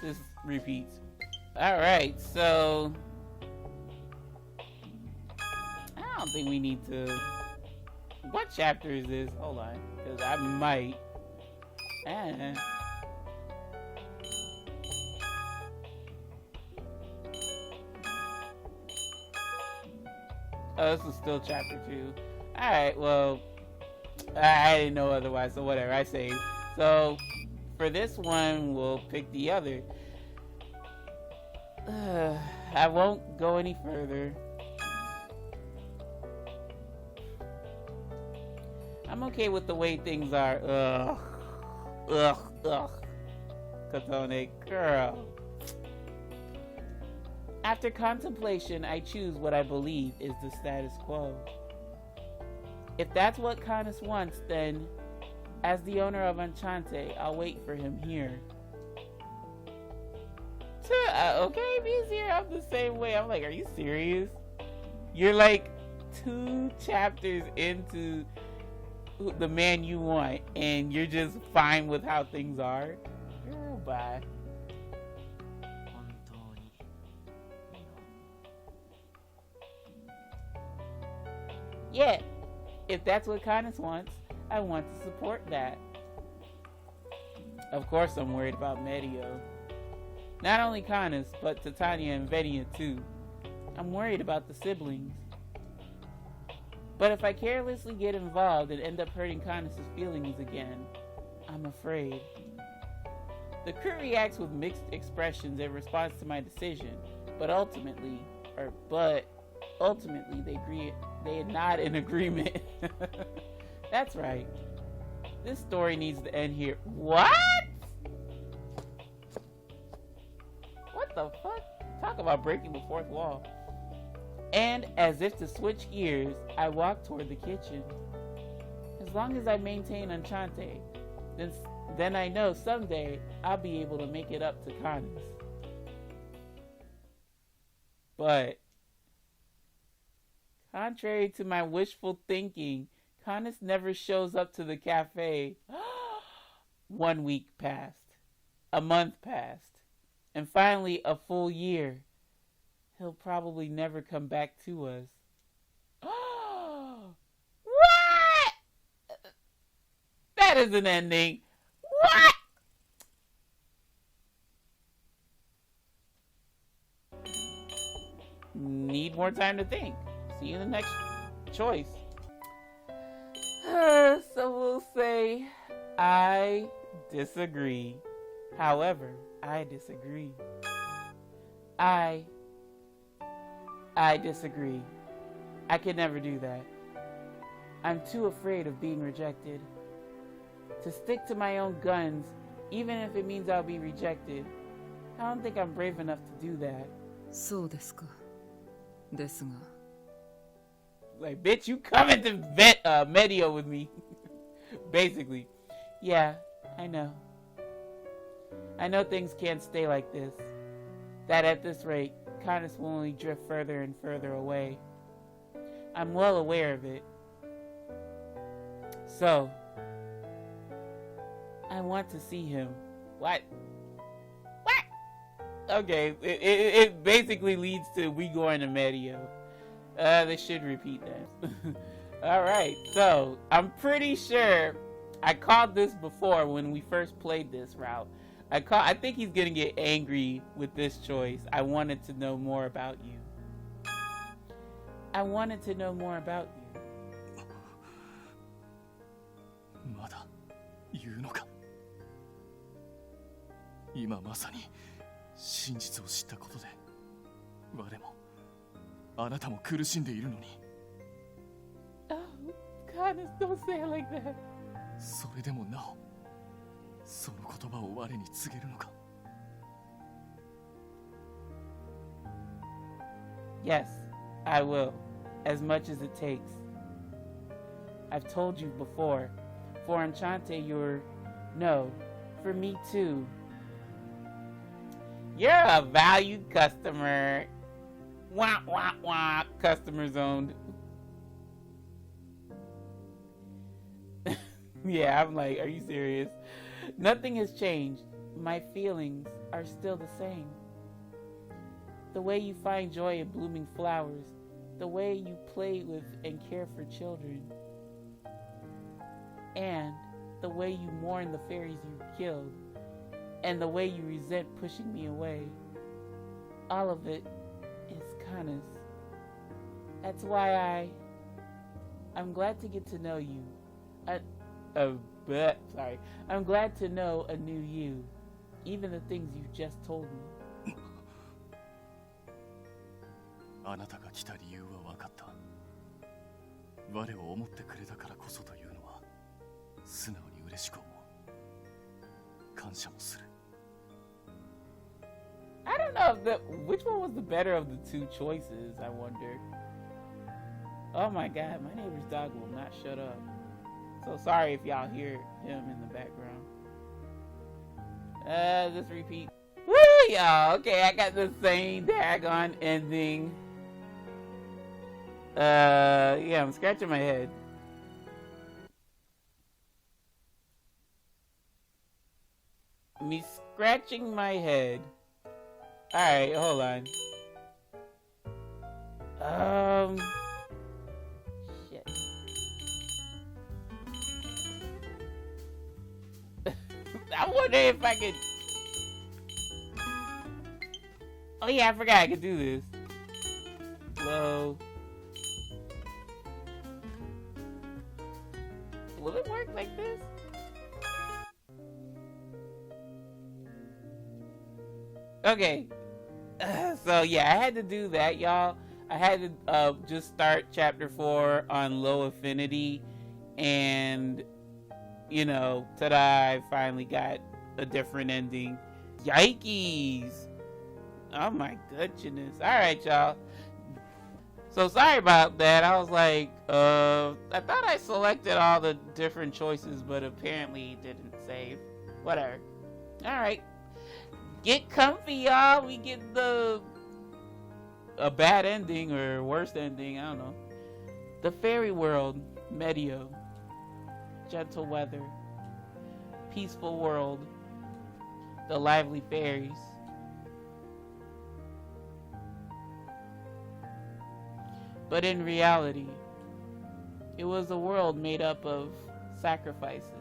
Just repeats. Alright, so I don't think we need to. What chapter is this? Hold on, because I might. Oh, this is still chapter 2. Alright, well, I didn't know otherwise, so whatever, I saved. So, for this one, we'll pick the other. I won't go any further. I'm okay with the way things are. Ugh. Otome, girl. After contemplation, I choose what I believe is the status quo. If that's what Canus wants, then, as the owner of Enchante, I'll wait for him here. Okay, he's here. I'm the same way. I'm like, are you serious? You're like 2 chapters into the man you want, and you're just fine with how things are? Girl, bye. Yeah, if that's what Canus wants, I want to support that. Of course I'm worried about Medio. Not only Canus, but Titania and Venia too. I'm worried about the siblings. But if I carelessly get involved and end up hurting Canus' feelings again, I'm afraid. The crew reacts with mixed expressions in response to my decision, but ultimately they nod in agreement. That's right. This story needs to end here. What? What the fuck? Talk about breaking the fourth wall. And as if to switch gears, I walk toward the kitchen. As long as I maintain Enchante, then I know someday I'll be able to make it up to Canus. But contrary to my wishful thinking, Canus never shows up to the cafe. 1 week passed. A month passed. And finally, a full year. He'll probably never come back to us. What? That is an ending. What? Need more time to think. See you in the next choice. So we'll say I disagree. However, I disagree. I disagree. I could never do that. I'm too afraid of being rejected. To stick to my own guns, even if it means I'll be rejected, I don't think I'm brave enough to do that. そうですか。ですが。 Like, bitch, you coming to Medio with me. Basically. Yeah, I know. I know things can't stay like this. That at this rate, Canus will only drift further and further away. I'm well aware of it. So, I want to see him. What? Okay, it basically leads to we going to Medio. They should repeat that. Alright, so I'm pretty sure I called this before when we first played this route. I think he's gonna get angry with this choice. I wanted to know more about you. I wanted to know more about you. まだ言うのか。今まさに真実を知ったことで我もあなたも苦しんでいるのに。 Oh, Canus, don't say it like that. それでもなおその言葉を我に告げるのか。 Yes, I will, as much as it takes. I've told you before, for Enchante you're... No, for me too. You're a valued customer. Wah, wah, wah. Customer zoned. Yeah, I'm like, are you serious? Nothing has changed. my feelings are still the same. The way you find joy in blooming flowers, the way you play with and care for children, and the way you mourn the fairies you killed, and the way you resent pushing me away. All of it is Canus. That's why I'm glad to get to know you. I'm glad to know a new you, even the things you just told me. あなたが来た理由は分かった。我を思ってくれたからこそというのは素直に嬉しく思う。感謝もする。I don't know which one was the better of the two choices, I wonder. Oh my god, my neighbor's dog will not shut up. So sorry if y'all hear him in the background. Just repeat. Woo, y'all. Okay, I got the same daggone ending. Yeah, I'm scratching my head. Me scratching my head. Alright, hold on. Shit. I wonder if I could... Oh yeah, I forgot I could do this. Low. Will it work like this? Okay. So yeah, I had to do that, y'all. I had to just start chapter 4 on low affinity, and you know, ta-da, I finally got a different ending. Yikes! Oh my goodness. Alright, y'all. So sorry about that. I was like, I thought I selected all the different choices, but apparently it didn't save. Whatever. Alright. Get comfy, y'all. We get a bad ending or worst ending. I don't know. The fairy world, Medio. Gentle weather. Peaceful world. The lively fairies. But in reality, it was a world made up of sacrifices,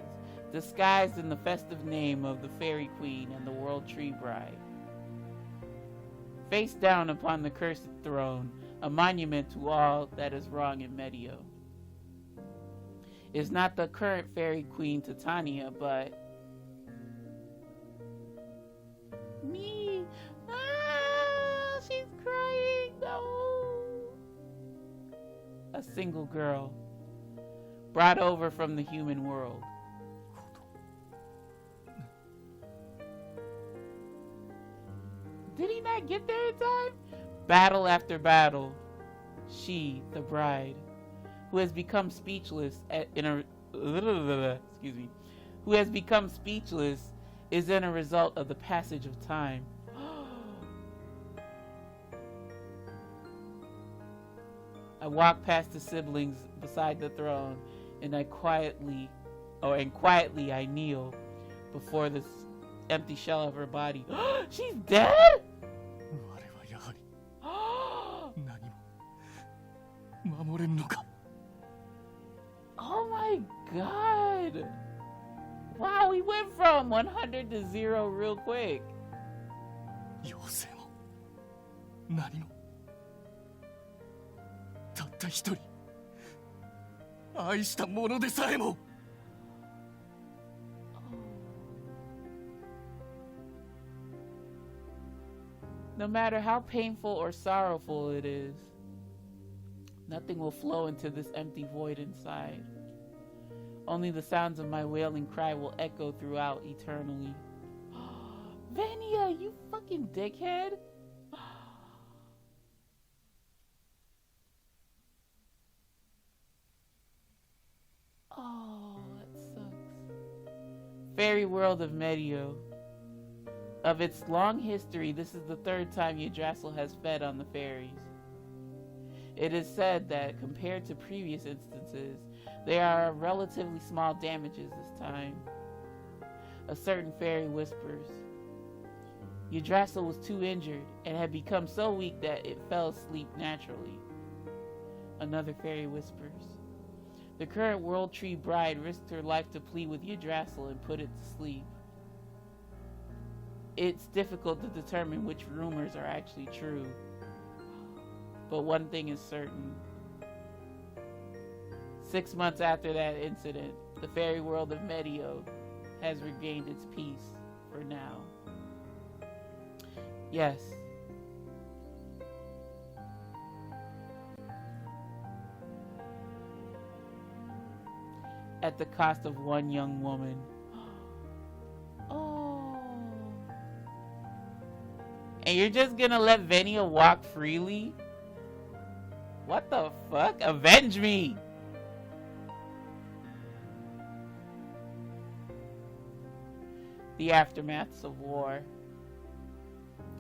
disguised in the festive name of the Fairy Queen and the World Tree Bride. Face down upon the cursed throne, a monument to all that is wrong in Medio. Is not the current Fairy Queen Titania, but me. Ah, she's crying. No. A single girl, brought over from the human world. Did he not get there in time? Battle after battle, she, the bride, who has become speechless who has become speechless, is in a result of the passage of time. I walk past the siblings beside the throne, and quietly I kneel before this empty shell of her body. She's dead? Oh my god! Wow, we went from 100 to 0 real quick. たった一人愛したものでさえも No matter how painful or sorrowful it is, nothing will flow into this empty void inside. Only the sounds of my wailing cry will echo throughout eternally. Venia, you fucking dickhead! Oh, that sucks. Fairy world of Medio. Of its long history, this is the third time Yggdrasil has fed on the fairies. It is said that, compared to previous instances, there are relatively small damages this time. A certain fairy whispers, Yggdrasil was too injured and had become so weak that it fell asleep naturally. Another fairy whispers. The current World Tree bride risked her life to plead with Yggdrasil and put it to sleep. It's difficult to determine which rumors are actually true, but one thing is certain. 6 months after that incident, the fairy world of Medio has regained its peace for now. Yes. At the cost of one young woman. Oh. And you're just gonna let Venia walk freely? What the fuck? Avenge me! The aftermaths of war.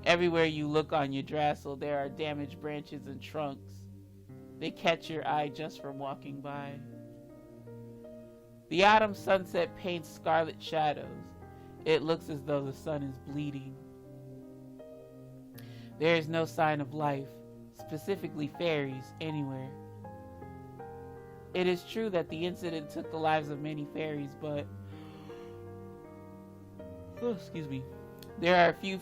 Everywhere you look on Yggdrasil, there are damaged branches and trunks. They catch your eye just from walking by. The autumn sunset paints scarlet shadows. It looks as though the sun is bleeding. There is no sign of life, specifically fairies, anywhere. It is true that the incident took the lives of many fairies, but there are few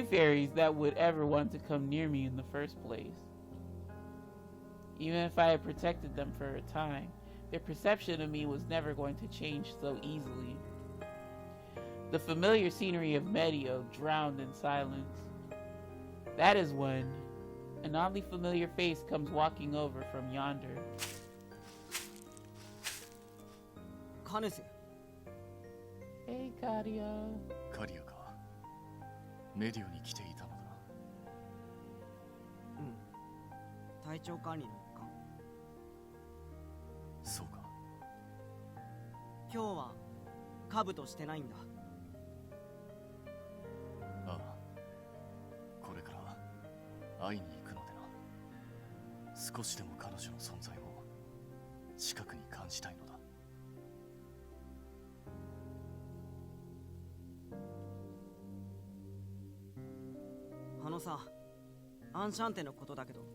fairies that would ever want to come near me in the first place. Even if I had protected them for a time, their perception of me was never going to change so easily. The familiar scenery of Medio drowned in silence. That is when an oddly familiar face comes walking over from yonder. Canus. Hey, Kadia. カリアか。メディオに来ていたのだ。体調管理の一環。そうか。今日は兜してないんだ。ああ。これから会いに行くのでな。少しでも彼女の存在を近くに感じたいのだ。あのさ、アンシャンテのことだけど、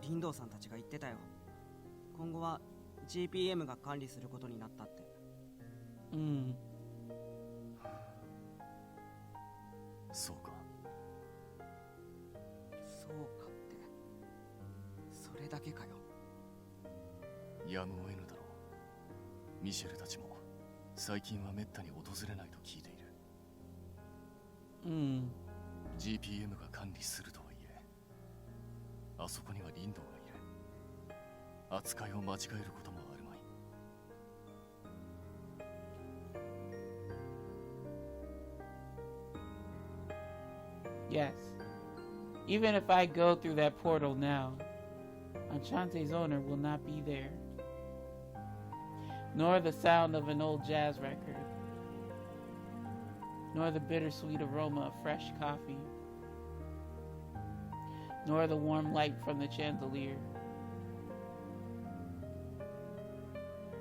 林道さんたちが言ってたよ。今後は GPM が管理することになったって。そうか。そうかって、それだけかよ。やむを得ぬだろう。ミシェルたちも最近はめったに訪れないと聞いている。GPM が管理するとはいえ、あそこには林道がいる。扱いを間違えることもあるまい。Yes. Even if I go through that portal now, Enchante's owner will not be there. Nor the sound of an old jazz record. Nor the bittersweet aroma of fresh coffee. Nor the warm light from the chandelier.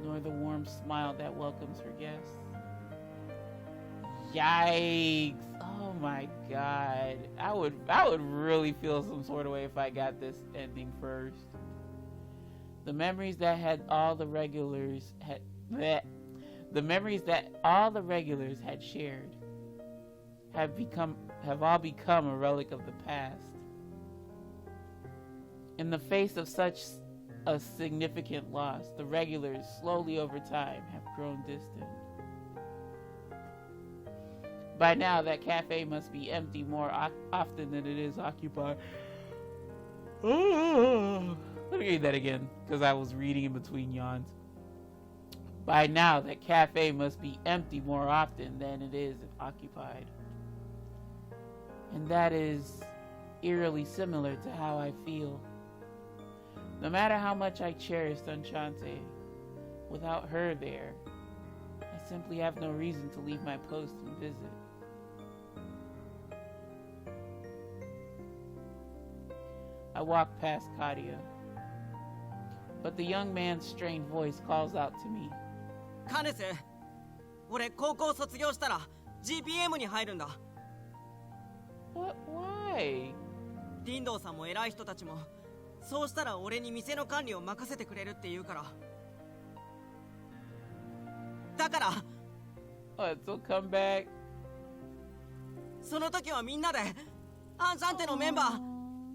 Nor the warm smile that welcomes her guests. Yikes! Oh my god. I would really feel some sort of way if I got this ending first. The memories that all the regulars had shared have all become a relic of the past. In the face of such a significant loss, the regulars slowly over time have grown distant. By now, that cafe must be empty more often than it is occupied. Let me read that again, because I was reading in between yawns. By now, that cafe must be empty more often than it is occupied. And that is eerily similar to how I feel. No matter how much I cherished Enchante, without her there, I simply have no reason to leave my post and visit. I walk past Kadia, but the young man's strained voice calls out to me. カネス、俺高校卒業したら GPM に入るんだ。 What? Why? リンドウさんも偉い人たちもそうしたら俺に店の管理を任せてくれるって言うから。だから What? So come back? その時はみんなでアンシャンテのメンバー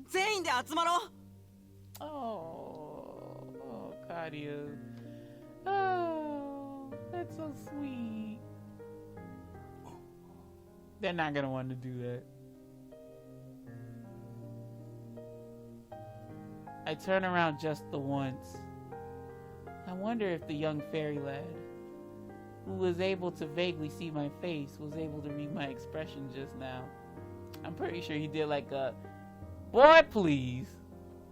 全員で集まろう。 Oh, Kadia. Oh, that's so sweet. They're not gonna want to do that. I turn around just the once. I wonder if the young fairy lad, who was able to vaguely see my face, was able to read my expression just now. I'm pretty sure he did like a, boy please.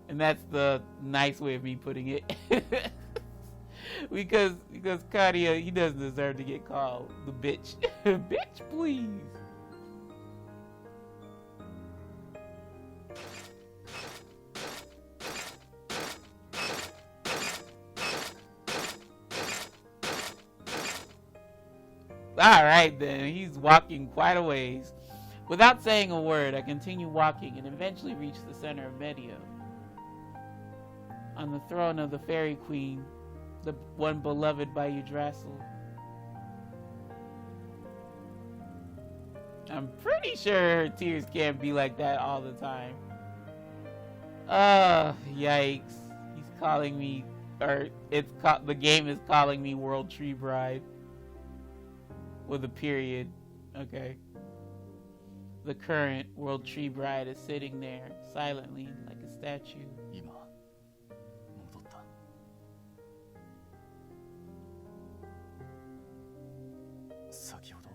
And that's the nice way of me putting it. because Kadia, he doesn't deserve to get called the bitch. Bitch please. Alright then, he's walking quite a ways. Without saying a word, I continue walking and eventually reach the center of Medio. On the throne of the Fairy Queen, the one beloved by Yggdrasil. I'm pretty sure her tears can't be like that all the time. Yikes. He's calling me, or the game is calling me World Tree Bride. With a period. Okay. The current World Tree Bride is sitting there, silently, like a statue. 今戻った。先ほど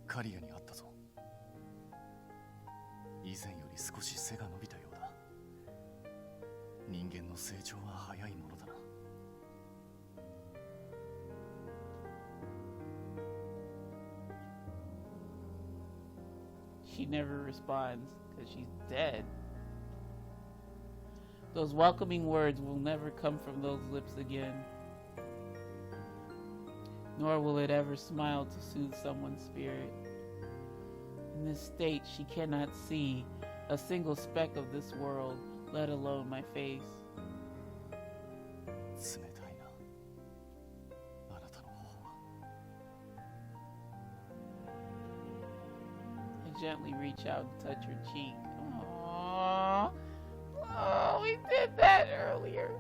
カリアに会ったぞ。以前より少し背が伸びたようだ。人間の成長は早いものだな。She never responds because she's dead. Those welcoming words will never come from those lips again. Nor will it ever smile to soothe someone's spirit. In this state, she cannot see a single speck of this world, let alone my face. 冷たいな。あなたの頬は。I gently reach out and touch her cheek. Aww. Oh, we did that earlier.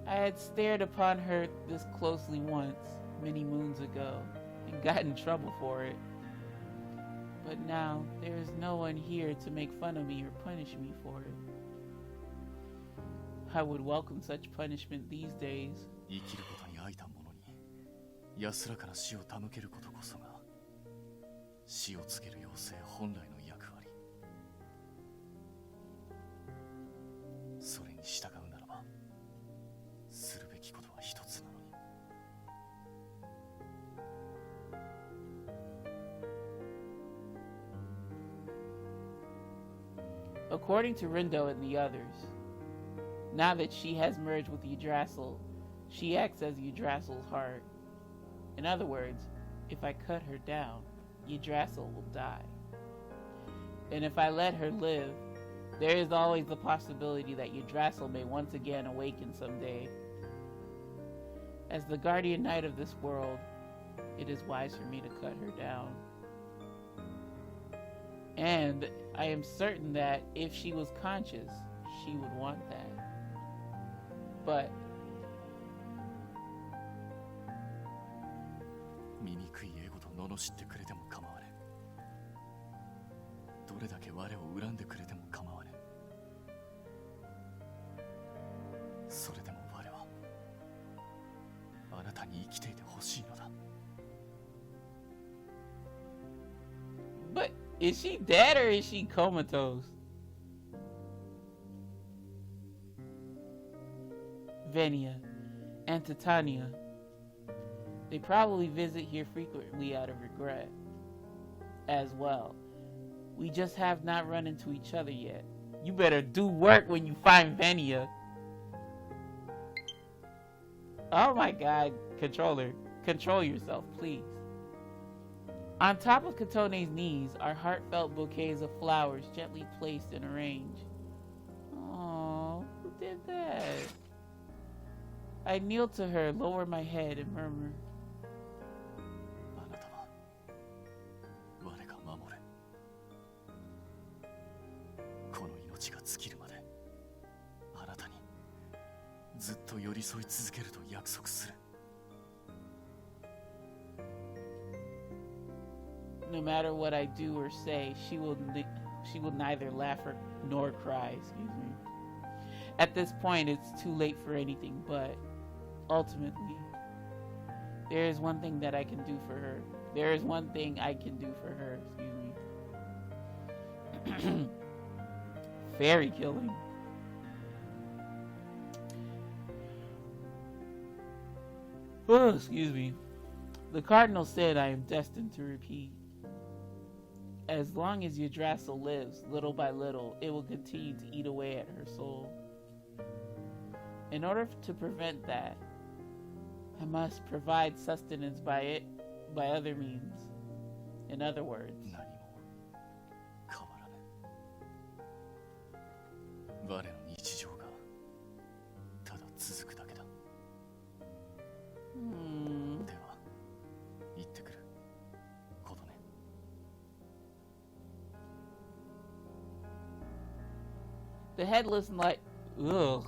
I had stared upon her this closely once, many moons ago, and got in trouble for it. But now, there is no one here to make fun of me or punish me for it. I would welcome such punishment these days. 生きることに愛た者に安らかな死を手向けることこそが死を告げる妖精本来の役割。それに従うならばするべきことは一つなのに。According to Rindo and the others, now that she has merged with Yggdrasil, she acts as Yggdrasil's heart. In other words, if I cut her down, Yggdrasil will die. And if I let her live, there is always the possibility that Yggdrasil may once again awaken someday. As the guardian knight of this world, it is wise for me to cut her down. And I am certain that if she was conscious, she would want that. But 醜いエゴと罵ってくれても構わねえ。どれだけ我を恨んでくれても構わねえ。それでも我はあなたに生きていてほしいのだ。 But is she dead or is she comatose? Venia and Titania. They probably visit here frequently out of regret as well. We just have not run into each other yet. You better do work when you find Venia. Oh my god, controller. Control yourself, please. On top of Katone's knees are heartfelt bouquets of flowers gently placed and arranged. Oh, who did that? I kneel to her, lower my head, and murmur, あなたは我が守れ。この命が尽きるまであなたにずっと寄り添い続けると約束する。 No matter what I do or say, she will neither laugh nor cry, excuse me. At this point, it's too late for anything, but ultimately, there is one thing that I can do for her. There is one thing I can do for her, excuse me. Fairy killing. Oh, excuse me. The cardinal said I am destined to repeat. As long as Yggdrasil lives, little by little, it will continue to eat away at her soul. In order to prevent that, I must provide sustenance by other means. In other words, 何も変わらぬ。我の日常がただ続くだけだ。では、行ってくる。ことね。The headless knight. Ugh.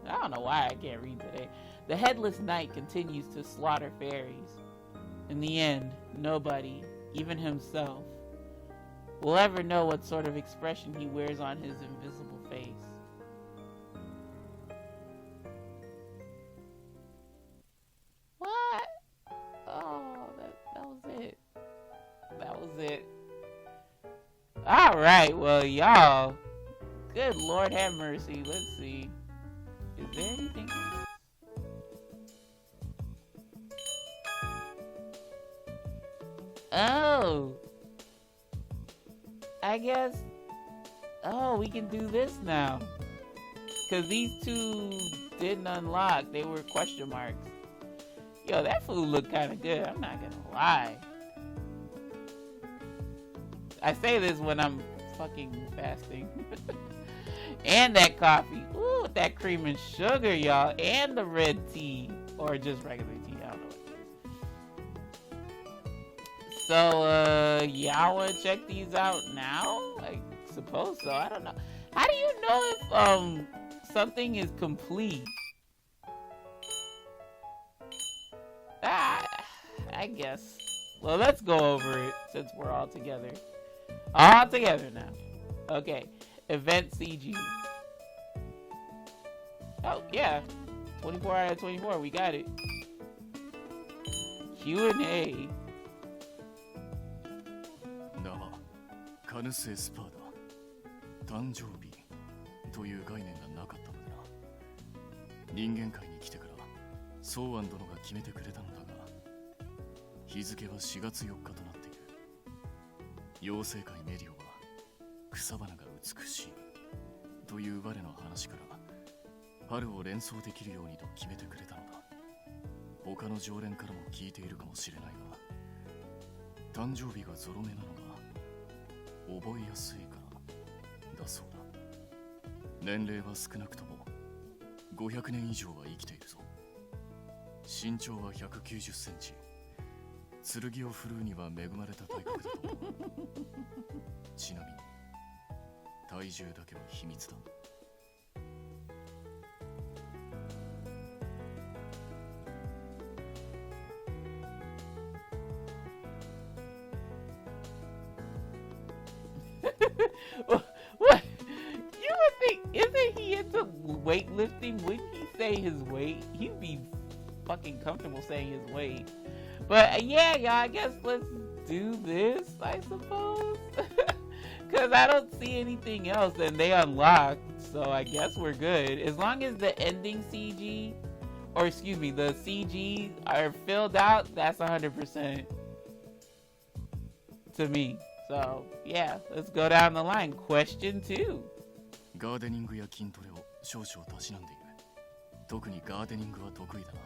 I don't know why I can't read today. The headless knight continues to slaughter fairies. In the end, nobody, even himself, will ever know what sort of expression he wears on his invisible face. What? Oh, that was it. That was it. Alright, well, y'all. Good Lord have mercy. Let's see. Is there anything else? Oh. I guess. Oh, we can do this now. Because these two didn't unlock. They were question marks. Yo, that food looked kind of good. I'm not going to lie. I say this when I'm fucking fasting. And that coffee. Ooh, with that cream and sugar, y'all. And the red tea. Or just regular tea. I don't know what it is. So, y'all want to check these out now? I suppose so. I don't know. How do you know if, something is complete? I guess. Well, let's go over it since we're all together. All together now. Okay. Event CG. Oh, yeah. 24 out of 24. We got it. Q&A. 名はカヌス・エスパーダ。誕生日という概念がなかったのでな。人間界に来てからソーアン殿が決めてくれたのだが、日付は4月4日となっている。妖精界メリオは草花が美しいという我の話から春を連想できるようにと決めてくれたのだ。他の常連からも聞いているかもしれないが、誕生日がゾロ目なのが覚えやすいからだそうだ。年齢は少なくとも500年以上は生きているぞ。身長は190センチ。剣を振るうには恵まれた体格だと思う。ちなみに体重だけは秘密だ。What? You would think, isn't he into weightlifting? Wouldn't he say his weight? He'd be fucking comfortable saying his weight. But yeah, y'all, I guess let's do this, I suppose. Because I don't see anything else and they unlocked, so I guess we're good. As long as the ending CG, or excuse me, the CG are filled out, that's 100% to me. So, yeah, let's go down the line. Question 2. ガーデニングや筋トレを少々たしなんでいる。特にガーデニングは得意だな。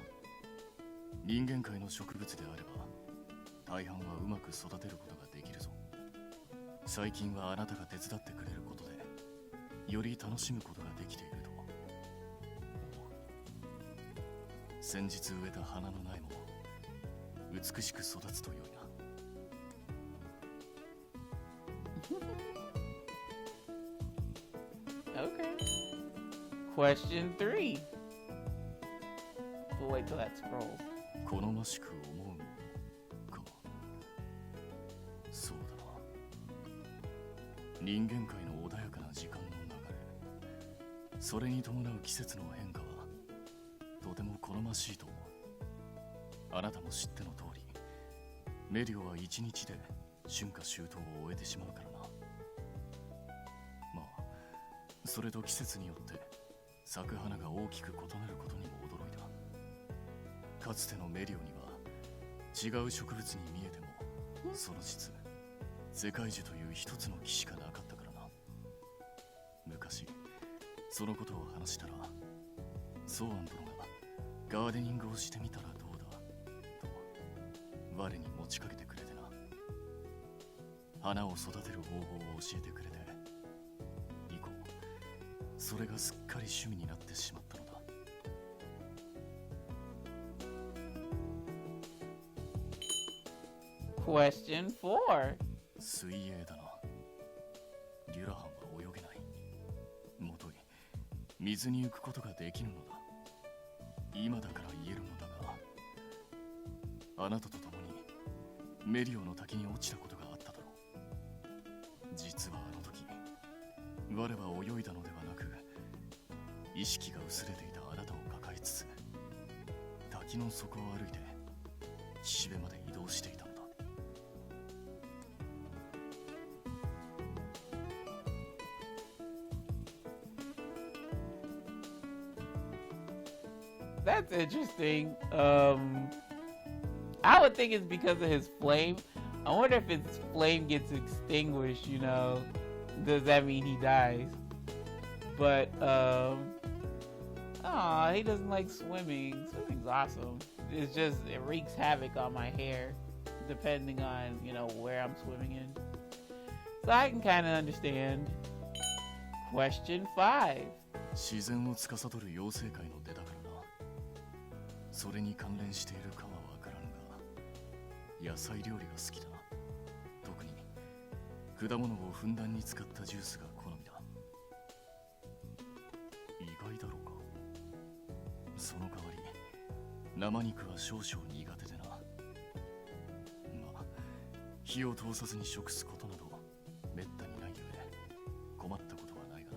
人間界の植物であれば大半はうまく育てることができるぞ。最近はあなたが手伝ってくれることでより楽しむことができていると思う。先日植えた花の苗も美しく育つと良いな。Okay. Question 3. We'll wait till that scrolls. 好ましく思うものか。そうだな。人間界の穏やかな時間の流れ、それに伴う季節の変化はとても好ましいと思う。あなたも知っての通り、メリオは一日で春夏秋冬を終えてしまうからな。まあそれと季節によって咲く花が大きく異なることにも驚いた。かつてのメリオには違う植物に見えても、その実世界樹という一つの木しかなかったからな。昔そのことを話したら、ソーアン殿がガーデニングをしてみたらどうだと我に持ちかけてくれてな。花を育てる方法を教えてくれて、以降それがすっかり趣味になってしまったのだ。Question 4. 水泳だな。デュラハンは泳げない。もとい水に浮くことができぬのだ。今だから言えるのだが、あなたと共にメリオの滝に落ちたことがあっただろう。実はあの時我は泳いだのではなく、意識が薄れていたあなたを抱えつつ滝の底を歩いて岸辺まで移動していたのだ。That's interesting. I would think it's because of his flame. I wonder if his flame gets extinguished, you know. Does that mean he dies? But, he doesn't like swimming. Swimming's awesome. It's just, it wreaks havoc on my hair, depending on, you know, where I'm swimming in. So I can kind of understand. Question 5. 自然を司る妖精界の出だからな。それに関連しているかはわからぬが、野菜料理が好きだな。特に果物をふんだんに使ったジュースが好みだ。意外だろうか。その代わり生肉は少々苦手でな。まあ火を通さずに食すことなどめったにないゆえ困ったことはないが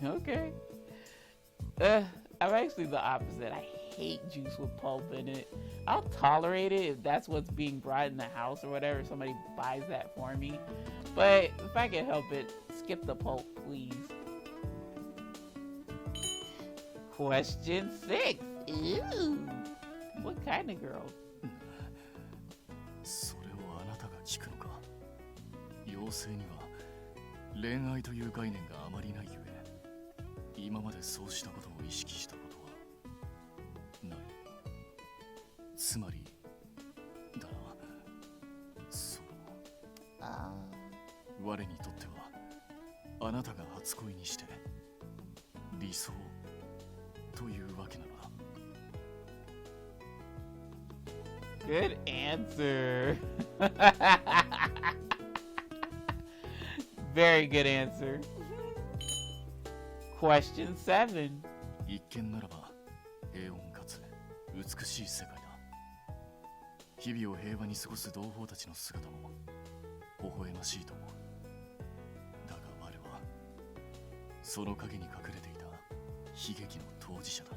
な。Okay. I'm actually the opposite. I hate juice with pulp in it. I'll tolerate it if that's what's being brought in the house or whatever. Somebody buys that for me. But if I can help it, skip the pulp, please. Question 6. Ooh. What kind of girl? それをあなたが聞くのか。妖精には恋愛という概念があまりないゆえ、今までそうしたことを意識したことはない。つまりだな、我にとってはあなたが初恋にして理想というわけなのだ。Good answer. Very good answer. Question 7. 一見ならば平穏かつ美しい世界だ。日々を平和に過ごす同胞たちの姿も微笑ましいと思う。だが我はその陰に隠れていた悲劇の当事者だ。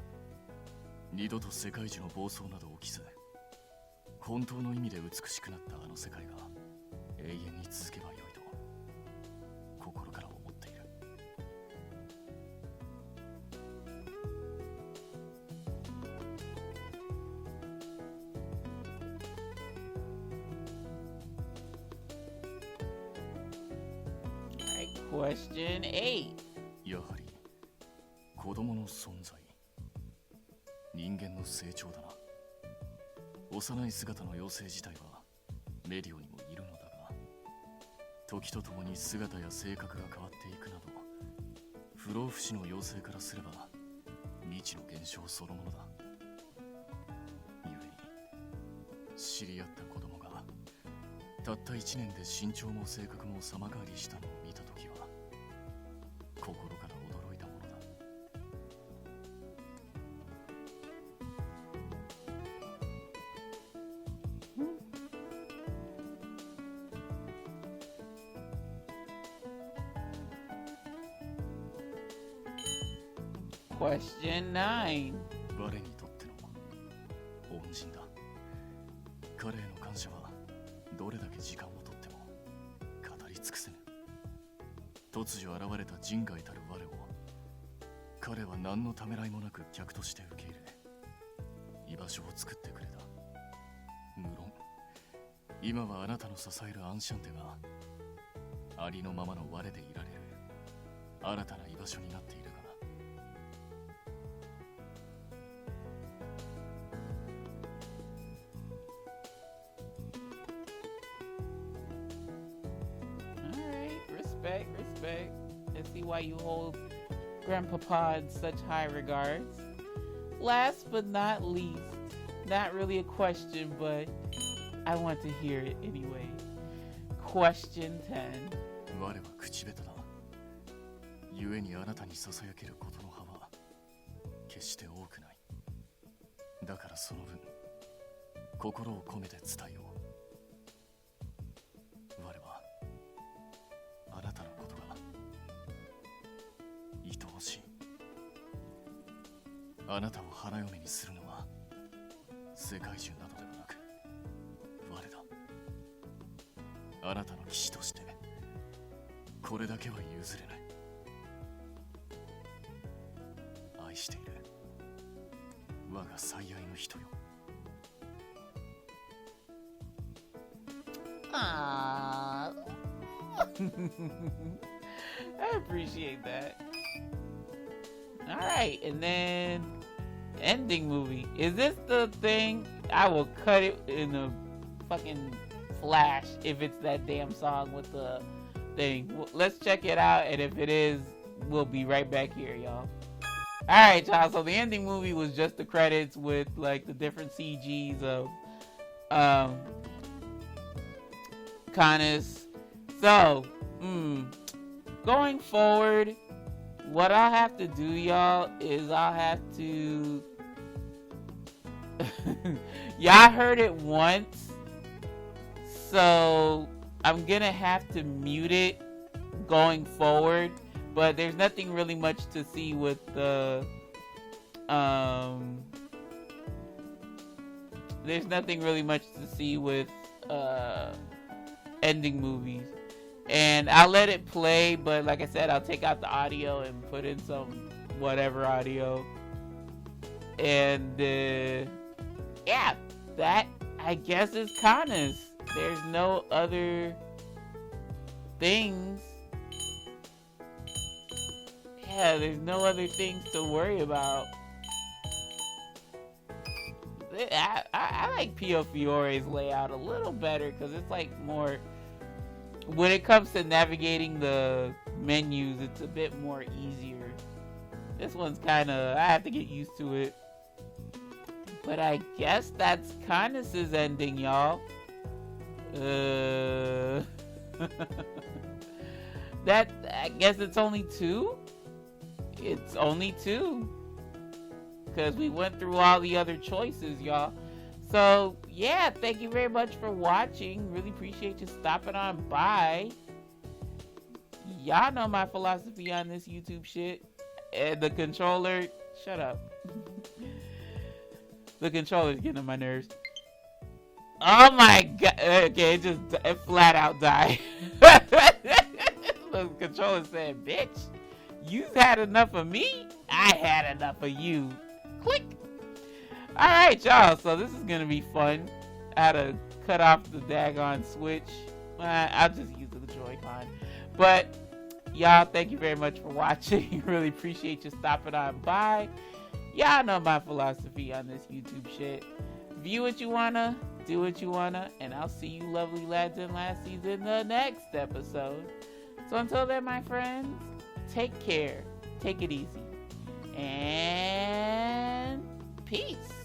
二度と世界中の暴走など起きず、本当の意味で美しくなったあの世界が永遠に続けばよいと心から思っている。Question 8. やはり子供の存在、人間の成長だな。幼い姿の妖精自体はメリオにもいるのだが、時とともに姿や性格が変わっていくなど、不老不死の妖精からすれば未知の現象そのものだ。故に知り合った子供がたった1年で身長も性格も様変わりしたのを見たときは心から驚いたものだ。Question 9. 我にとっての恩人だ。彼への感謝はどれだけ時間をとっても語り尽くせぬ。突如現れた人外たる我を彼は何のためらいもなく客として受け入れ、居場所を作ってくれた。無論今はあなたの支えるアンシャンテがありのままの我でいられる新たな居場所になっているがな。Respect. I see why you hold Grandpapa in such high regards. Last but not least, not really a question, but I want to hear it anyway. Question 10. 我は口下手だ。故にあなたにささやけることの葉は決して多くない。だからその分、心を込めて伝えよう。我はあなたのことが愛おしい。あなたを花嫁にするのは世界中などではなく我だ。あなたの騎士としてこれだけは譲れない。愛している我が最愛の人よ。Aww. I appreciate that. Alright, and then ending movie. Is this the thing? I will cut it in a fucking flash if it's that damn song with the thing. Let's check it out, and if it is, we'll be right back here, y'all. Alright, y'all, so the ending movie was just the credits with like the different CGs of Canus. So, going forward, what I'll have to do, y'all, is I'll have to... Y'all heard it once, so I'm gonna have to mute it going forward, but there's nothing really much to see with the... There's nothing really much to see with ending movies. And I'll let it play, but like I said, I'll take out the audio and put in some whatever audio. And yeah, that I guess is Canus. There's no other things. Yeah, there's no other things to worry about. I like Piofiore's layout a little better because it's like more... When it comes to navigating the menus, it's a bit more easier. This one's kind of... I have to get used to it. But I guess that's Canus's ending, y'all. That... I guess it's only 2? It's only 2. Because we went through all the other choices, y'all. So, yeah, thank you very much for watching. Really appreciate you stopping on by. Y'all know my philosophy on this YouTube shit. And the controller... Shut up. The controller's getting on my nerves. Oh my god. Okay, it flat out died. The controller said, bitch, you've had enough of me? I had enough of you. Click. Alright, y'all, so this is gonna be fun. I had to cut off the daggone switch. I'll just use the Joy-Con. But Y'all, thank you very much for watching. Really appreciate you stopping on by. Y'all know my philosophy on this YouTube shit. View what you wanna, do what you wanna, and I'll see you lovely lads and lassies in the next episode. So until then, my friends, take care, take it easy, and peace.